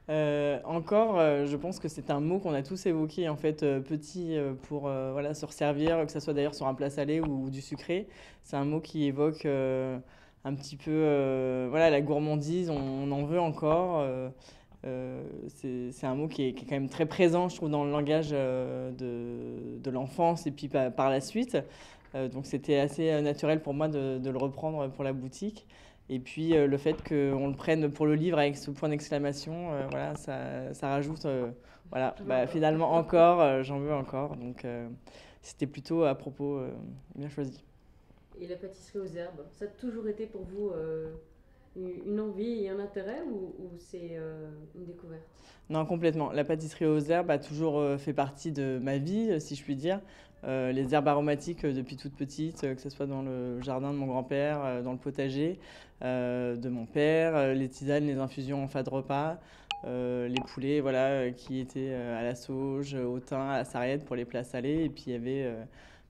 Encore, je pense que c'est un mot qu'on a tous évoqué en fait petit pour voilà, se resservir, que ce soit d'ailleurs sur un plat salé ou du sucré. C'est un mot qui évoque un petit peu voilà, la gourmandise, on en veut encore. C'est un mot qui est quand même très présent, je trouve, dans le langage de l'enfance et puis par la suite. Donc c'était assez naturel pour moi de le reprendre pour la boutique. Et puis le fait qu'on le prenne pour le livre avec ce point d'exclamation, voilà, ça rajoute, voilà, J'en veux bah, encore. finalement encore, j'en veux encore. Donc c'était plutôt à propos, bien choisi. Et la pâtisserie aux herbes, ça a toujours été pour vous une envie et un intérêt ou c'est une découverte? Non, complètement. La pâtisserie aux herbes a toujours fait partie de ma vie, si je puis dire. Les herbes aromatiques depuis toute petite, que ce soit dans le jardin de mon grand-père, dans le potager de mon père, les tisanes, les infusions en fin de repas, les poulets voilà, qui étaient à la sauge, au thym, à la sarriette pour les plats salés. Et puis il y avait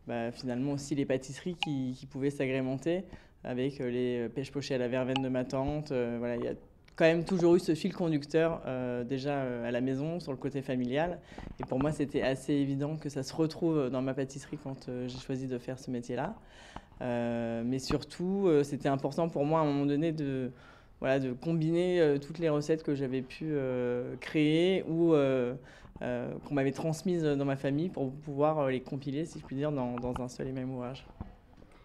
bah, finalement aussi les pâtisseries qui pouvaient s'agrémenter avec les pêches pochées à la verveine de ma tante. Voilà, il y a quand même toujours eu ce fil conducteur déjà à la maison sur le côté familial. Et pour moi, c'était assez évident que ça se retrouve dans ma pâtisserie quand j'ai choisi de faire ce métier-là. Mais surtout, c'était important pour moi à un moment donné de, voilà, de combiner toutes les recettes que j'avais pu créer ou qu'on m'avait transmises dans ma famille pour pouvoir les compiler, si je puis dire, dans un seul et même ouvrage.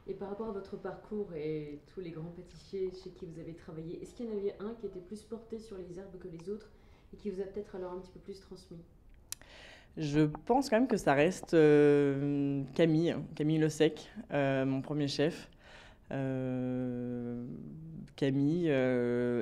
Et par rapport à votre parcours et tous les grands pâtissiers chez qui vous avez travaillé, est-ce qu'il y en avait un qui était plus porté sur les herbes que les autres et qui vous a peut-être alors un petit peu plus transmis? Je pense quand même que ça reste Camille Le Sec, mon premier chef. Euh, Camille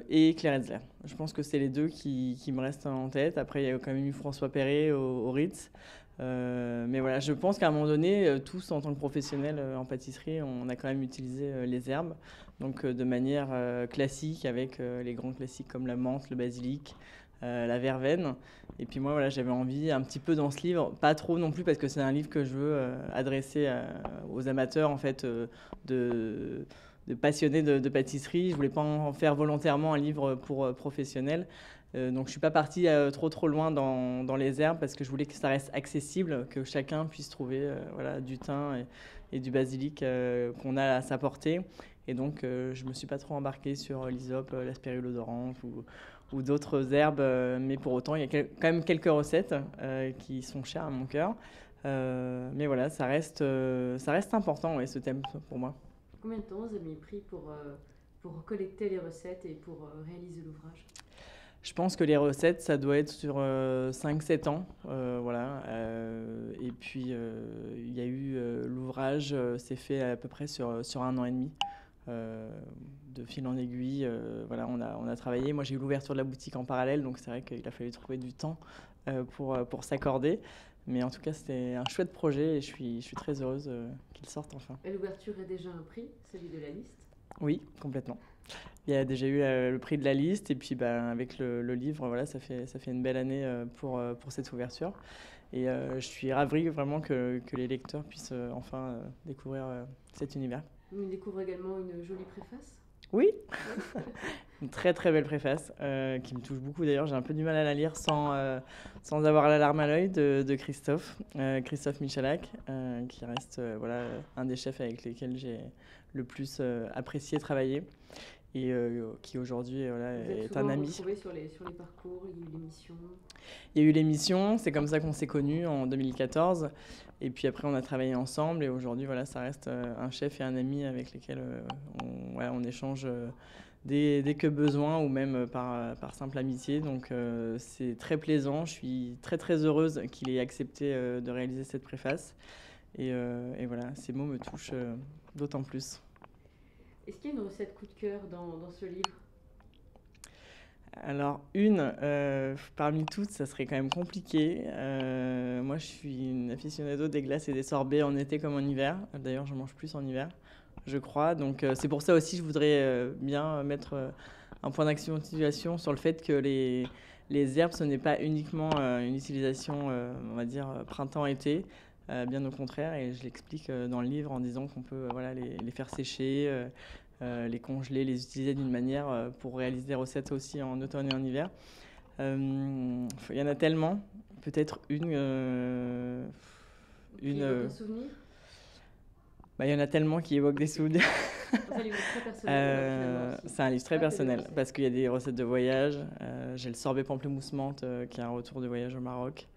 et Claire Etzler. Je pense que c'est les deux qui me restent en tête. Après, il y a quand même eu François Perret au Ritz. Mais voilà, je pense qu'à un moment donné, tous en tant que professionnels en pâtisserie, on a quand même utilisé les herbes. Donc de manière classique, avec les grands classiques comme la menthe, le basilic, la verveine. Et puis moi, voilà, j'avais envie un petit peu dans ce livre, pas trop non plus parce que c'est un livre que je veux adresser aux amateurs en fait de, de passionnés de pâtisserie. Je voulais pas en faire volontairement un livre pour professionnels. Donc je suis pas partie trop loin dans les herbes parce que je voulais que ça reste accessible, que chacun puisse trouver voilà, du thym et du basilic qu'on a à sa portée. Et donc je me suis pas trop embarquée sur l'hysope, la spirulodorante ou d'autres herbes, mais pour autant il y a quand même quelques recettes qui sont chères à mon cœur. Mais voilà, ça reste important ouais, ce thème pour moi. Combien de temps vous avez pris pour collecter les recettes et pour réaliser l'ouvrage? Je pense que les recettes, ça doit être sur 5-7 ans. Voilà. Et puis, il y a eu l'ouvrage, c'est fait à peu près sur un an et demi. Euh, de fil en aiguille, voilà, on a travaillé. Moi, j'ai eu l'ouverture de la boutique en parallèle, donc c'est vrai qu'il a fallu trouver du temps pour s'accorder. Mais en tout cas, c'était un chouette projet et je suis très heureuse qu'il sorte enfin. Et l'ouverture a déjà un prix, celui de la liste. Oui, complètement. Il y a déjà eu le prix de la liste et puis ben, avec le livre, voilà, ça fait une belle année pour cette ouverture. Et je suis ravie vraiment que les lecteurs puissent enfin découvrir cet univers. On y découvre également une jolie préface. Oui, Oui. une très très belle préface qui me touche beaucoup d'ailleurs. J'ai un peu du mal à la lire sans avoir la larme à l'œil de Christophe, Christophe Michalak, qui reste voilà, un des chefs avec lesquels j'ai le plus apprécié travailler et qui aujourd'hui voilà, Vous êtes est un souvent ami. retrouvés sur les parcours, il y a eu l'émission. Il y a eu l'émission, c'est comme ça qu'on s'est connus en 2014. Et puis après, on a travaillé ensemble. Et aujourd'hui, voilà, ça reste un chef et un ami avec lesquels ouais, on échange dès que besoin ou même par simple amitié. Donc c'est très plaisant. Je suis très très heureuse qu'il ait accepté de réaliser cette préface. Et voilà, ces mots me touchent d'autant plus. Est-ce qu'il y a une recette coup de cœur dans ce livre? Alors, parmi toutes, ça serait quand même compliqué. Moi, je suis une aficionado des glaces et des sorbets en été comme en hiver. D'ailleurs, je mange plus en hiver, je crois. Donc, c'est pour ça aussi, je voudrais bien mettre un point d'accentuation sur le fait que les herbes, ce n'est pas uniquement une utilisation, on va dire, printemps-été. Bien au contraire, et je l'explique dans le livre en disant qu'on peut voilà, les faire sécher, les congeler, les utiliser d'une manière pour réaliser des recettes aussi en automne et en hiver. Il y en a tellement. Peut-être une. Qui évoque un souvenir? Bah, il y en a tellement qui évoquent des souvenirs. C'est un livre très personnel, finalement, aussi. C'est un livre très Pas que des personnel recettes. parce qu'il y a des recettes de voyage. J'ai le sorbet pamplemousse menthe qui est un retour de voyage au Maroc,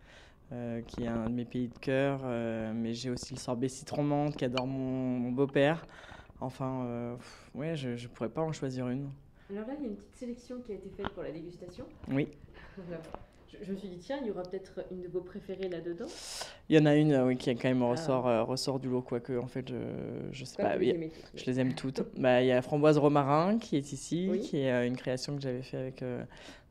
qui est un de mes pays de cœur. Mais j'ai aussi le sorbet citron menthe qu'adore mon beau-père. Enfin, ouais, je pourrais pas en choisir une. Alors là, il y a une petite sélection qui a été faite pour la dégustation. Oui, Alors, je me suis dit, tiens, il y aura peut-être une de vos préférées là-dedans. il y en a une oui, qui quand même Ah. ressort du lot, quoique en fait, je sais Comme pas. vous les aimez toutes. Je les aime toutes. Bah, il y a la framboise romarin qui est ici, Oui. qui est une création que j'avais fait avec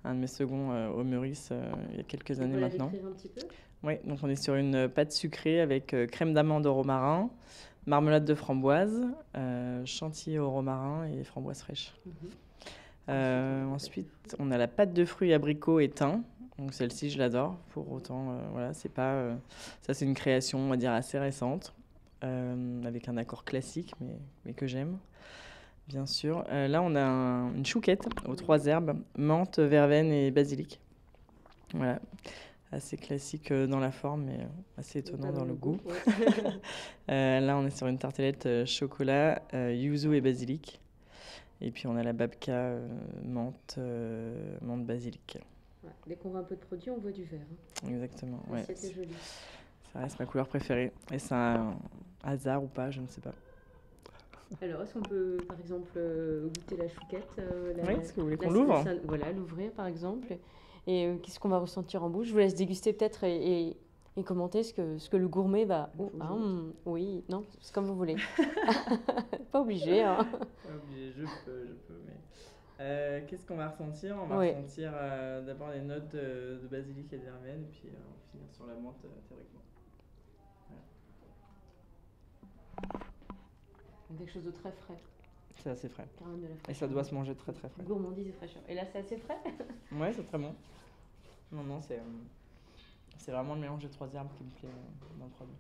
un de mes seconds au Meurice il y a quelques Vous années pouvez la maintenant. décrire un petit peu? Oui, donc on est sur une pâte sucrée avec crème d'amande au romarin, marmelade de framboise, chantilly au romarin et framboise fraîche. Ensuite, on a la pâte de fruits abricots et thym. Donc celle-ci, je l'adore. Pour autant, voilà, c'est pas. Ça, c'est une création, on va dire, assez récente, avec un accord classique, mais que j'aime, bien sûr. Là, on a une chouquette aux 3 herbes, menthe, verveine et basilic. Voilà, assez classique dans la forme, mais assez étonnant dans le goût. Ouais. Là, on est sur une tartelette chocolat, yuzu et basilic. Et puis on a la babka menthe basilic. Ouais, dès qu'on voit un peu de produit, on voit du vert. Hein. Exactement. Ouais. C'était joli. Ça reste ma couleur préférée. Et c'est un hasard ou pas, je ne sais pas. Alors, est-ce qu'on peut, par exemple, goûter la chouquette Oui, est-ce que vous voulez qu'on l'ouvre? Voilà, l'ouvrir, par exemple. Et qu'est-ce qu'on va ressentir en bouche? Je vous laisse déguster peut-être et commenter ce que le gourmet va... Oh, oui, non, c'est comme vous voulez. Pas obligé. Hein. Pas obligé, je peux, mais... qu'est-ce qu'on va ressentir? On va Oui. ressentir d'abord les notes de basilic et de verveine, et puis on va finir sur la menthe théoriquement. Voilà. Quelque chose de très frais. C'est assez frais. Carrément de la Et fraîcheur. ça doit se manger très très frais. Gourmandise et fraîcheur. Et là, c'est assez frais? Ouais, c'est très bon. Non, c'est vraiment le mélange des 3 herbes qui me plaît dans le produit.